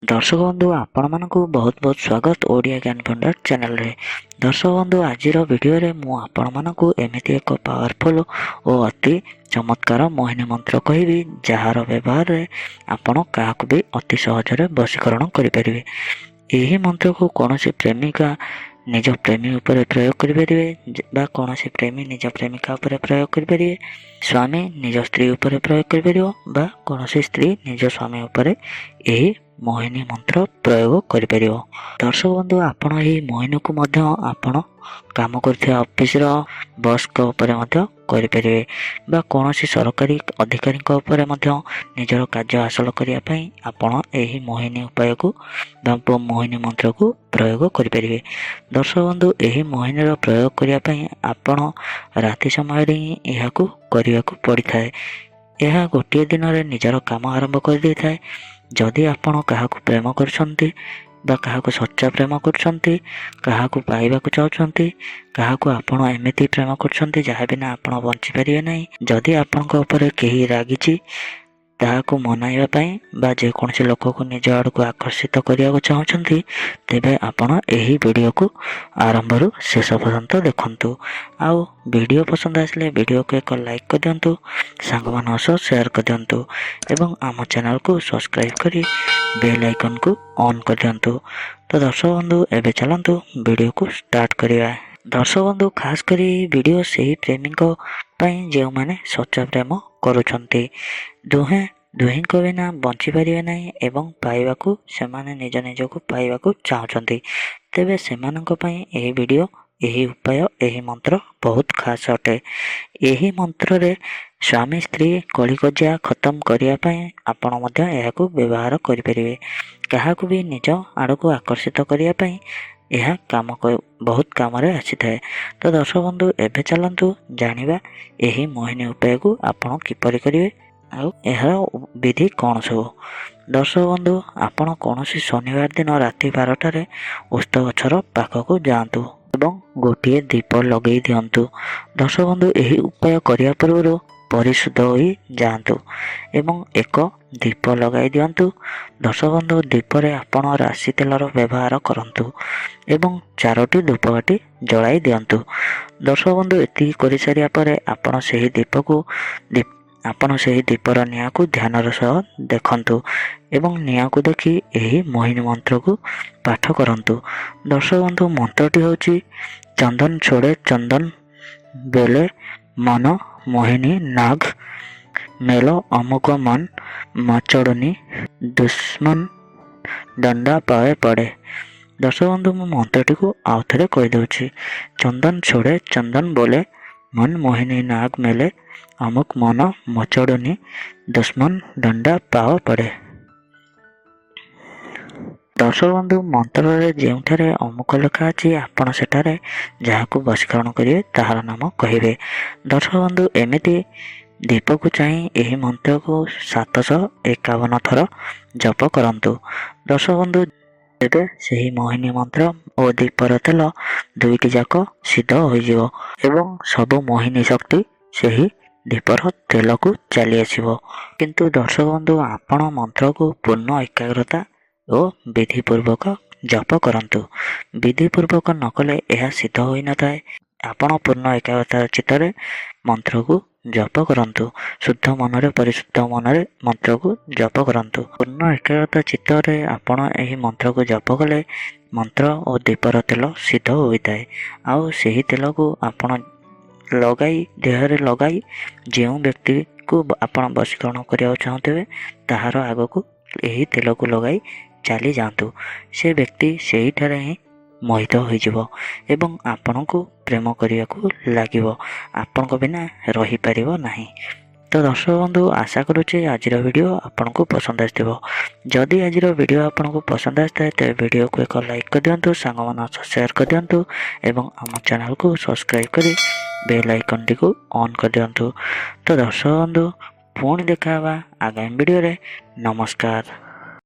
दर्शक बंधु आपण मानक बहुत बहुत स्वागत ओडिया ज्ञान भंडार चैनल रे। दर्शक बंधु आज वीडियो रे मु आपण मानक एमती एक पावरफुल और अति चमत्कार मोहिनी मंत्र कहबी जार व्यवहार रे आपण क्या भी अति सहज वशीकरण करें। यही मंत्र को कौन प्रेमिका निज प्रेमी उपर प्रयोग करें, कौन प्रेमी निज प्रेमिका उपर प्रयोग करें, स्वामी निज स्त्री उपर प्रयोग कर, कौन स्त्री निज स्वामी उपर यही मोहिनी मंत्र प्रयोग करें। दर्शक बंधु आपण यही मोहिनी को आपण काम कर ऑफिस बॉस करें, कौन सरकारी अधिकारी निजर कार्य हासिल करने आपण यही मोहिनी उपाय को मोहिनी मंत्र को प्रयोग करें। दर्शक बंधु यही मोहिनी प्रयोग करने आपण राति समय यह करने को पड़ता है। यह गोटे दिन में निजर काम आरंभ कर दे था। जदि आपण क्या प्रेम करछंती क्या सच्चा प्रेम करछंती, क्या पाइबा चाहते, क्या आपण एमती प्रेम करछंती जहाँ बिना आपण बंची पारे ना। जदि आपण कहीं रागी ताकू मनाइबा जेकोसी लोक को निज आड़ को आकर्षित करने चाहते तेबे आपण यही वीडियो को आरंभ रू शेष पर्यंत देखंतु। आउ वीडियो पसंद आसले वीडियो को एक लाइक कर दिंतु, सांग मान सह शेयर कर दिंतु एवं आम चैनल को सब्सक्राइब करी बेल आइकन को ऑन कर दिंतु। तो दर्शक बंधु एबे चलंतु वीडियो को स्टार्ट करिया। दर्शक बंधु खास करी वीडियो से प्रेमी जो माने सच्चा प्रेम करुछंती, दुहें को बिना बंची पारे ना एवं पाइबाकू सेमाने निज निज को पाइबाकू चाहते तेबे सेमानक पई एही वीडियो यही उपाय यही मंत्र बहुत खास अटे। यही मंत्र रे स्वामी स्त्री कलिकजिया खत्म करने आपण व्यवहार करें। क्या भी निज आड़ को आकर्षित करने यह काम बहुत काम आसी थाए। तो दर्शक बंधु एबे चलंतु जानिबा यही मोहिनी उपाय को आपण किपरि करिवे आउ यार विधि कौन सब। दर्शक बंधु आपण कौन शनिवार दिन राति 12टार उस्त गछर पाखक जातु एवं गोटे दीप लगे दिंतु। दर्शक बंधु यही उपाय करने पूर्व परिशुद्ध हो जातु एवं एक दीप लगाई दिंतु। दर्शक बंधु दीपरे आपण राशि तेलर व्यवहार करंतु एवं 4टी धूपकाठी जलाई दिंतु। दर्शक बंधु एति कर सारिया परे आपण से दीप को आपण से दीपर निया को ध्यानर सह देखंतु एवं निया को देखी यही मोहिनी मंत्र को पाठ करंतु। दर्शक बंधु मंत्रटी होची चंदन छोड़े चंदन बेले मन मोहिनी नाग मेलो अमुक मन मचड़नी दुश्मन दंडा पाए पड़े। दर्शक बंधु मो मंत्रटी को आउ थे कहीदे, चंदन छोड़े चंदन बोले मन मोहिनी नाग मेले अमुक मन मचड़नी दुश्मन दंडा पाव पड़े। दर्शक बंधु मंत्र जो अमुक लेखा अच्छी आपण सेठारे जहाँ वशीकरण करेंगे ताहार नाम कहे। दर्शक बंधु एमती दीप को चाहे यही मंत्र को 751 थर जप करंतु। दर्शक बंधु तेबे सही मोहिनी मंत्र और दीपर तेल दुईटी जाक सिद्ध हो एवं सब मोहिनी शक्ति सही दीपर तेल को चली आसो। किंतु दर्शक बंधु आपण मंत्र को पूर्ण एकाग्रता और विधिपूर्वक जप करंतु। विधिपूर्वक न कले यह सिद्ध हो न थाए। आपण पूर्ण एकाग्रता चित्तरे मंत्र को जप करंतु, शुद्ध मनरे परिशुद्ध मनरे मंत्र को जप करंतु। पूर्ण एकाग्रता चित्तरे आपण यही मंत्र को जप कले मंत्र और दीपर तेल सिद्ध होता है। आउ सही तेल को आपण लगाई देहरे लगाई जो व्यक्ति को आपण वशीकरण करने चाहते ताहार आग को यही तेल को लगाई चली जातु। से व्यक्ति से ही मोहित हो एवं आपण को प्रेम करने को लगे, आपण को बिना रही पारिबो नाही। तो दर्शक बंधु आशा करुचे आज वीडियो आपन को पसंद आसथिबो। जदि आज वीडियो आपन को पसंद आसता तो वीडियो को एक लाइक कर दिंतु, सांग मान शेयर कर दिंतु एवं आम चैनल को सब्सक्राइब करी बेल आइकन टी को ऑन कर दिंतु। तो दर्शक बंधु पुणी देखा आगामी वीडियो रे। नमस्कार।